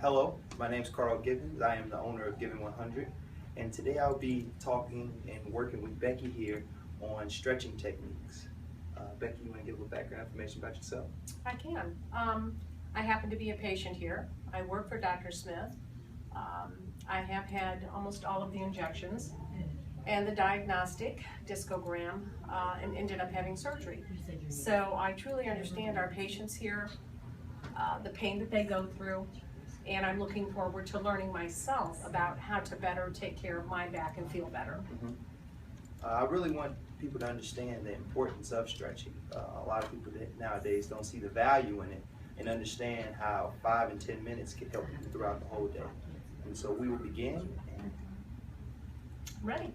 Hello, my name is Carl Gibbons. I am the owner of Given 100, and today I'll be talking and working with Becky here on stretching techniques. Becky, you want to give a little background information about yourself? I can. I happen to be a patient here. I work for Dr. Smith. I have had almost all of the injections and the diagnostic discogram and ended up having surgery. So I truly understand our patients here, the pain that they go through, and I'm looking forward to learning myself about how to better take care of my back and feel better. I really want people to understand the importance of stretching. A lot of people nowadays don't see the value in it and understand how 5 and 10 minutes can help you throughout the whole day. And so we will begin. Ready?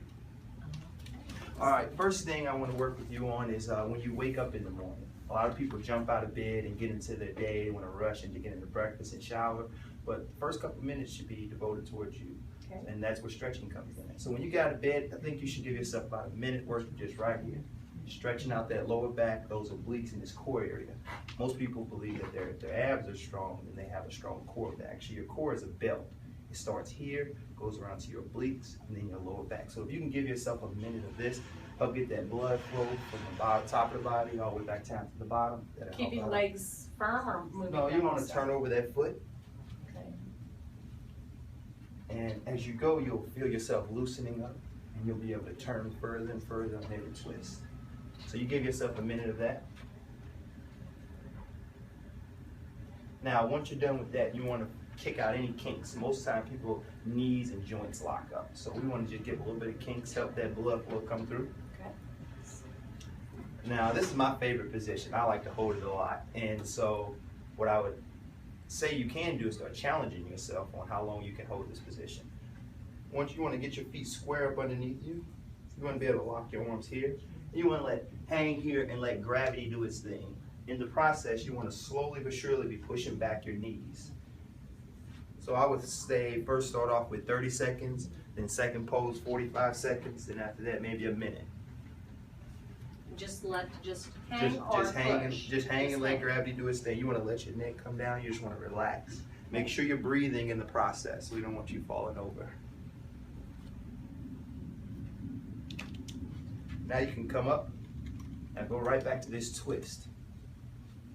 All right, first thing I want to work with you on is when you wake up in the morning. A lot of people jump out of bed and get into their day, want to rush and to get into breakfast and shower, but the first couple minutes should be devoted towards you. Okay. And that's where stretching comes in. So when you get out of bed, I think you should give yourself about a minute worth of just right here. Stretching out that lower back, those obliques in this core area. Most people believe that their abs are strong and they have a strong core, but actually your core is a belt. It starts here, goes around to your obliques, and then your lower back. So if you can give yourself a minute of this, help get that blood flow from the bottom, top of the body all the way back down to the bottom. Keeping legs firm or moving? No, you want to turn over that foot. Okay. And as you go, you'll feel yourself loosening up, and you'll be able to turn further and further on every twist. So you give yourself a minute of that. Now, once you're done with that, you want to kick out any kinks. Most of the time, people knees and joints lock up. So we want to just give a little bit of kinks, help that blood flow come through. Okay. Now, this is my favorite position. I like to hold it a lot. And so what I would say you can do is start challenging yourself on how long you can hold this position. Once you want to get your feet square up underneath you, you want to be able to lock your arms here. You want to let hang here and let gravity do its thing. In the process, you want to slowly but surely be pushing back your knees. So I would say first start off with 30 seconds, then second pose 45 seconds, then after that maybe a minute. Just hang or push? Just hang and let gravity do its thing. You want to let your neck come down, you just want to relax. Make sure you're breathing in the process. We don't want you falling over. Now you can come up and go right back to this twist.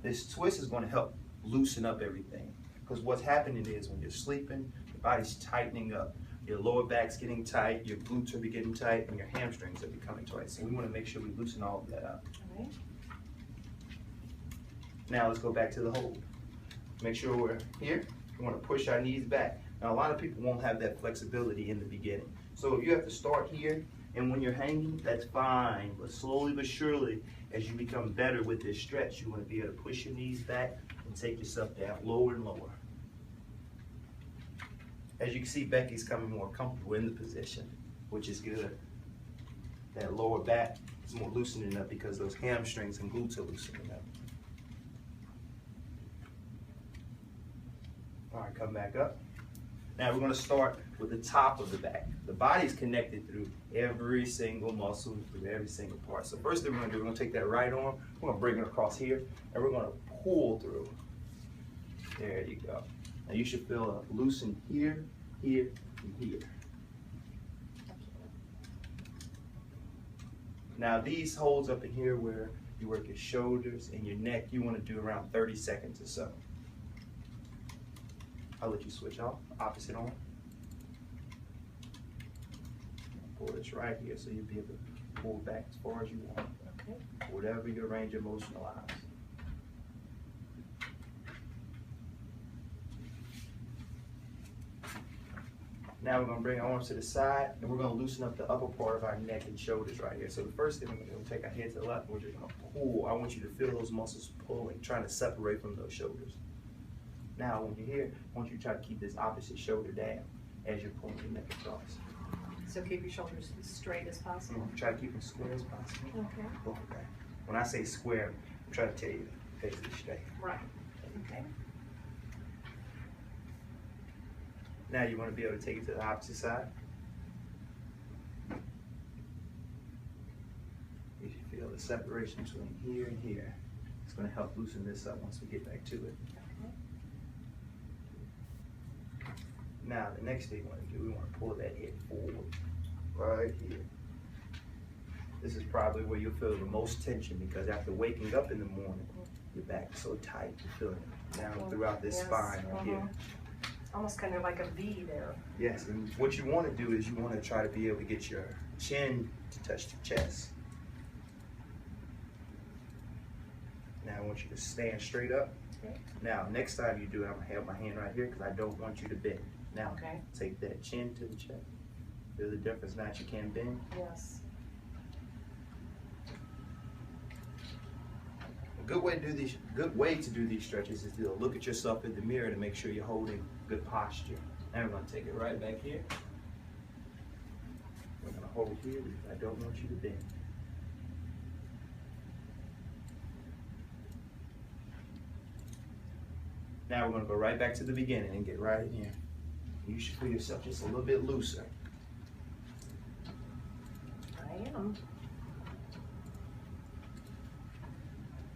This twist is going to help loosen up everything. Because what's happening is when you're sleeping, your body's tightening up. Your lower back's getting tight, your glutes are getting tight, and your hamstrings are becoming tight. So we want to make sure we loosen all of that up. All right. Now let's go back to the hold. Make sure we're here. We want to push our knees back. Now a lot of people won't have that flexibility in the beginning. So if you have to start here, and when you're hanging, that's fine. But slowly but surely, as you become better with this stretch, you want to be able to push your knees back and take yourself down lower and lower. As you can see, Becky's coming more comfortable in the position, which is good. That lower back is more loosening up because those hamstrings and glutes are loosening up. All right, come back up. Now we're going to start with the top of the back. The body's connected through every single muscle, through every single part. So first thing we're going to do, we're going to take that right arm, we're going to bring it across here, and we're going to pull through. There you go. Now you should feel a loosen here, here, and here. Now these holds up in here where you work your shoulders and your neck, you want to do around 30 seconds or so. I'll let you switch off, opposite arm. Pull this right here so you'll be able to pull back as far as you want. Okay. Whatever your range of motion allows. Now we're going to bring our arms to the side and we're going to loosen up the upper part of our neck and shoulders right here. So the first thing we're going to do is take our head to the left and we're just going to pull. I want you to feel those muscles pulling, trying to separate from those shoulders. Now when you're here, I want you to try to keep this opposite shoulder down as you're pulling your neck across. So keep your shoulders as straight as possible. Try to keep them square as possible. Okay. Okay. When I say square, I'm trying to tell you, face it straight. Right. Okay. Now you want to be able to take it to the opposite side. You should feel the separation between here and here. It's going to help loosen this up once we get back to it. Now, the next thing we want to do, we want to pull that hip forward, right here. This is probably where you'll feel the most tension because after waking up in the morning, your back is so tight, you're feeling it down throughout this spine right here. Almost kind of like a V there. Yes, and what you want to do is you want to try to be able to get your chin to touch the chest. Now I want you to stand straight up. Okay. Now, next time you do it, I'm going to have my hand right here because I don't want you to bend. Now, Okay. take that chin to the chest. Feel the difference now that you can bend? Yes. A good way to do these stretches is to look at yourself in the mirror to make sure you're holding good posture. Now we're going to take it right back here. We're going to hold here because I don't want you to bend. Now we're going to go right back to the beginning and get right in here. You should feel yourself just a little bit looser. I am.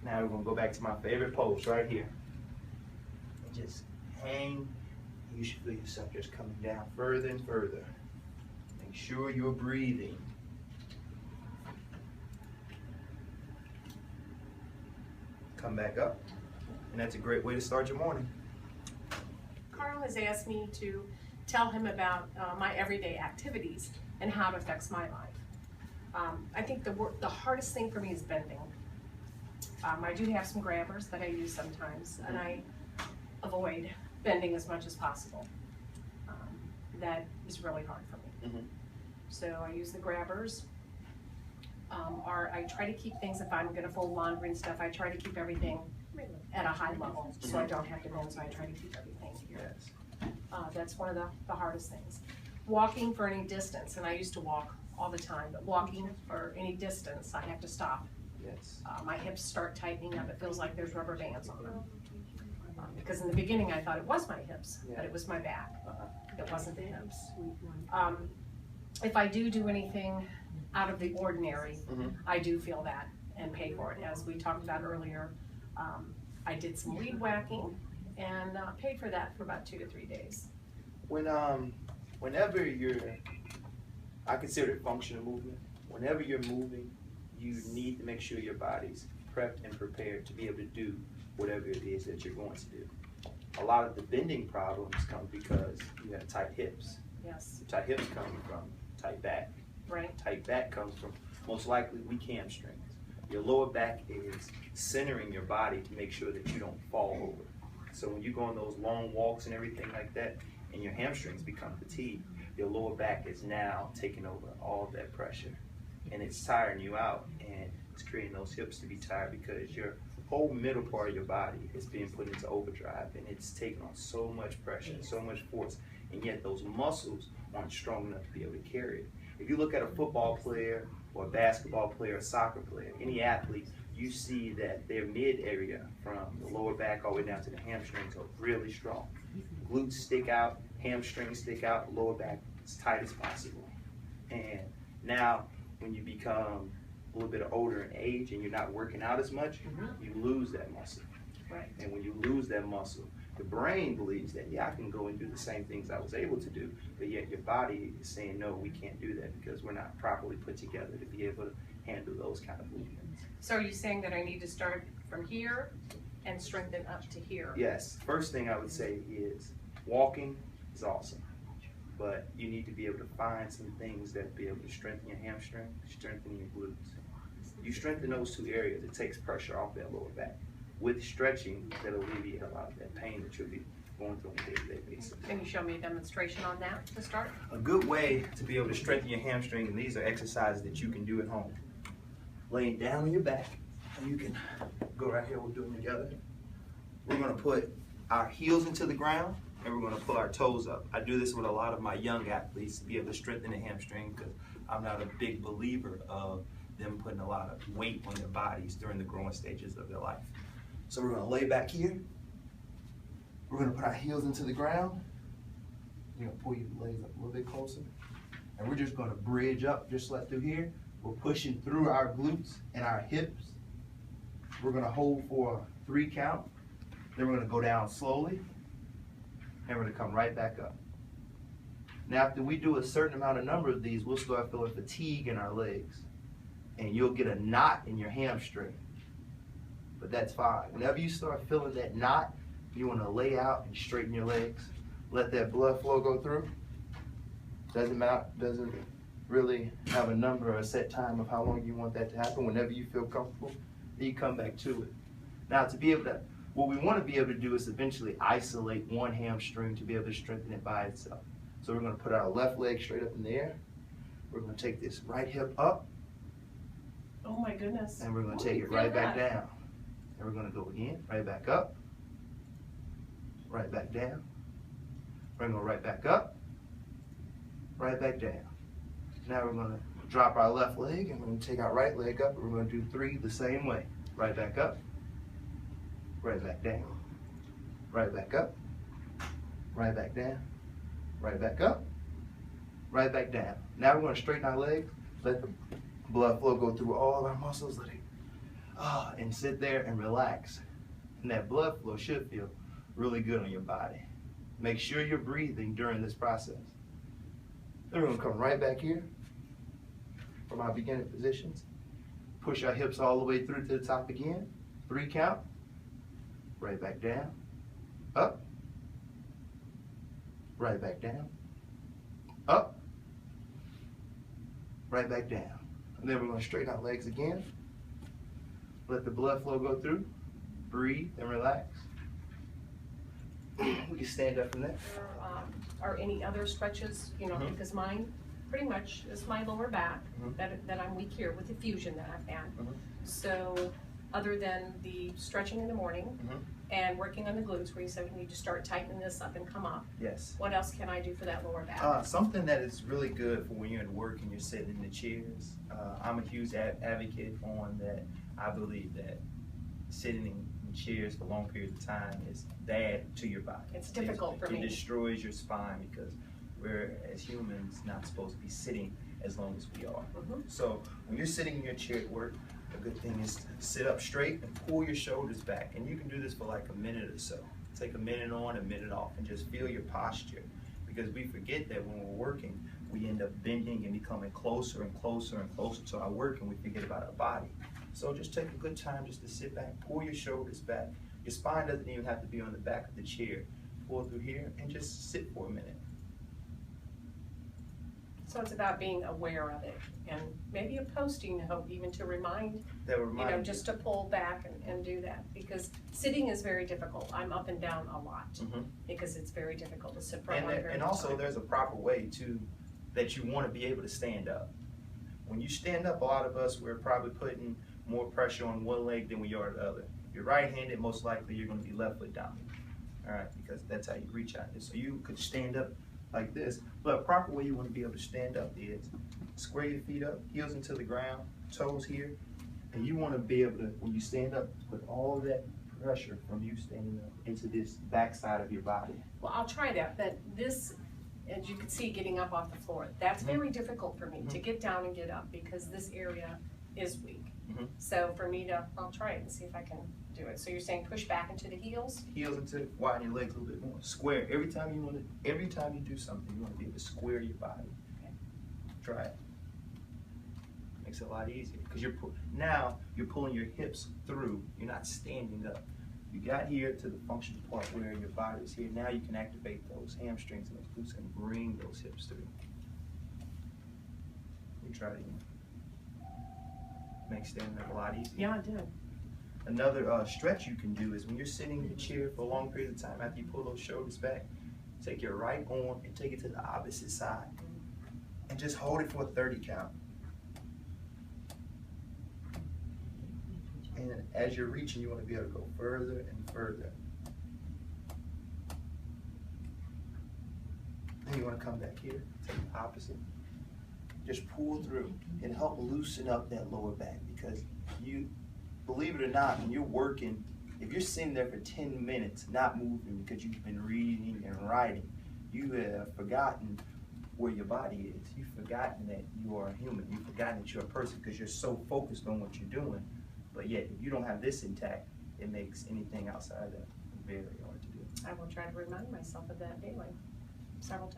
Now we're going to go back to my favorite pose right here. And just hang. You should feel yourself just coming down further and further. Make sure you're breathing. Come back up. And that's a great way to start your morning. Carl has asked me to tell him about my everyday activities and how it affects my life. I think the hardest thing for me is bending. I do have some grabbers that I use sometimes, and I avoid bending as much as possible. That is really hard for me. So I use the grabbers, or I try to keep things, if I'm going to fold laundry and stuff, I try to keep everything at a high level, so I don't have to bend, so I try to keep everything here. That's one of the hardest things. Walking for any distance, and I used to walk all the time, but walking for any distance, I have to stop. My hips start tightening up. It feels like there's rubber bands on them. Because in the beginning I thought it was my hips, but it was my back. It wasn't the hips. If I do anything out of the ordinary, I do feel that and pay for it. As we talked about earlier, I did some weed whacking and paid for that for about 2 to 3 days. Whenever I consider it functional movement. Whenever you're moving, you need to make sure your body's prepped and prepared to be able to do whatever it is that you're going to do. A lot of the bending problems come because you have tight hips. Yes. Tight hips come from tight back. Right. Tight back comes from most likely weak hamstrings. Your lower back is centering your body to make sure that you don't fall over. So when you go on those long walks and everything like that, and your hamstrings become fatigued, your lower back is now taking over all of that pressure. And it's tiring you out, and it's creating those hips to be tired because your whole middle part of your body is being put into overdrive, and it's taking on so much pressure, so much force, and yet those muscles aren't strong enough to be able to carry it. If you look at a football player or a basketball player, a soccer player, any athlete, you see that their mid area from the lower back all the way down to the hamstrings are really strong. Glutes stick out, hamstrings stick out, lower back as tight as possible. And now, when you become a little bit older in age and you're not working out as much, you lose that muscle. Right. And when you lose that muscle, the brain believes that, yeah, I can go and do the same things I was able to do, but yet your body is saying, no, we can't do that because we're not properly put together to be able to handle those kind of movements. So are you saying that I need to start from here and strengthen up to here? Yes. First thing I would say is walking is awesome. But you need to be able to find some things that be able to strengthen your hamstring, strengthen your glutes. You strengthen those two areas, it takes pressure off that lower back. With stretching, that'll alleviate a lot of that pain that you'll be going through on a day-to-day basis. Can you show me a demonstration on that to start? A good way to be able to strengthen your hamstring, and these are exercises that you can do at home. Laying down on your back, and you can go right here, we'll do them together. We're gonna put our heels into the ground, and we're going to pull our toes up. I do this with a lot of my young athletes to be able to strengthen the hamstring because I'm not a big believer of them putting a lot of weight on their bodies during the growing stages of their life. So we're going to lay back here. We're going to put our heels into the ground. You're going to pull your legs up a little bit closer. And we're just going to bridge up just like through here. We're pushing through our glutes and our hips. We're going to hold for a 3 count. Then we're going to go down slowly. And we're going to come right back up. Now, after we do a certain number of these, we'll start feeling fatigue in our legs. And you'll get a knot in your hamstring. But that's fine. Whenever you start feeling that knot, you want to lay out and straighten your legs. Let that blood flow go through. Doesn't really have a number or a set time of how long you want that to happen. Whenever you feel comfortable, then you come back to it. Now, to be able to, what we want to be able to do is eventually isolate one hamstring to be able to strengthen it by itself. So we're going to put our left leg straight up in the air. We're going to take this right hip up. Oh my goodness. And we're going to take it right back down. And we're going to go again, right back up, right back down. We're going to go right back up, right back down. Now we're going to drop our left leg and we're going to take our right leg up. And we're going to do 3 the same way. Right back up, right back down, right back up, right back down, right back up, right back down. Now we're going to straighten our legs, let the blood flow go through all our muscles, let it, and sit there and relax. And that blood flow should feel really good on your body. Make sure you're breathing during this process. Then we're going to come right back here from our beginning positions. Push our hips all the way through to the top again. 3 count. Right back down. Up. Right back down. Up. Right back down. And then we're going to straighten our legs again. Let the blood flow go through. Breathe and relax. We can stand up from there. Are any other stretches, because mine pretty much is my lower back that I'm weak here with the fusion that I've had. So other than the stretching in the morning and working on the glutes where you said we need to start tightening this up and come up. Yes. What else can I do for that lower back? Something that is really good for when you're at work and you're sitting in the chairs. I'm a huge advocate on that. I believe that sitting in chairs for long periods of time is bad to your body. It's difficult for me. It destroys your spine because we're, as humans, not supposed to be sitting as long as we are. So when you're sitting in your chair at work, a good thing is to sit up straight and pull your shoulders back. And you can do this for like a minute or so. Take a minute on, a minute off, and just feel your posture. Because we forget that when we're working, we end up bending and becoming closer and closer and closer to our work, and we forget about our body. So just take a good time just to sit back, pull your shoulders back. Your spine doesn't even have to be on the back of the chair. Pull through here and just sit for a minute. So it's about being aware of it, and maybe a posting note even to remind, just to pull back and do that, because sitting is very difficult. I'm up and down a lot because it's very difficult to sit for a long period of time. And also there's a proper way too that you want to be able to stand up. When you stand up, a lot of us, we're probably putting more pressure on one leg than we are the other. If you're right-handed, most likely you're going to be left foot dominant. All right, because that's how you reach out. So you could stand up like this, but a proper way you want to be able to stand up is square your feet up, heels into the ground, toes here, and you want to be able to, when you stand up, put all of that pressure from you standing up into this back side of your body. Well, I'll try that, but this, as you can see, getting up off the floor, that's very difficult for me to get down and get up because this area is weak. So for me to, I'll try it and see if I can do it. So you're saying push back into the heels? Heels into, widen your legs a little bit more. Square. Every time you do something, you want to be able to square your body. Okay. Try it. Makes it a lot easier because now you're pulling your hips through. You're not standing up. You got here to the functional part where your body is here. Now you can activate those hamstrings and those glutes and bring those hips through. You try it again. Makes standing up a lot easier. Yeah, I did. Another stretch you can do is when you're sitting in the chair for a long period of time, after you pull those shoulders back, take your right arm and take it to the opposite side. And just hold it for a 30 count. And as you're reaching, you want to be able to go further and further. Then you want to come back here, take the opposite. Just pull through and help loosen up that lower back, because you, believe it or not, when you're working, if you're sitting there for 10 minutes not moving because you've been reading and writing, you have forgotten where your body is. You've forgotten that you are a human. You've forgotten that you're a person because you're so focused on what you're doing. But yet, if you don't have this intact, it makes anything outside of that very hard to do. I will try to remind myself of that daily, several times.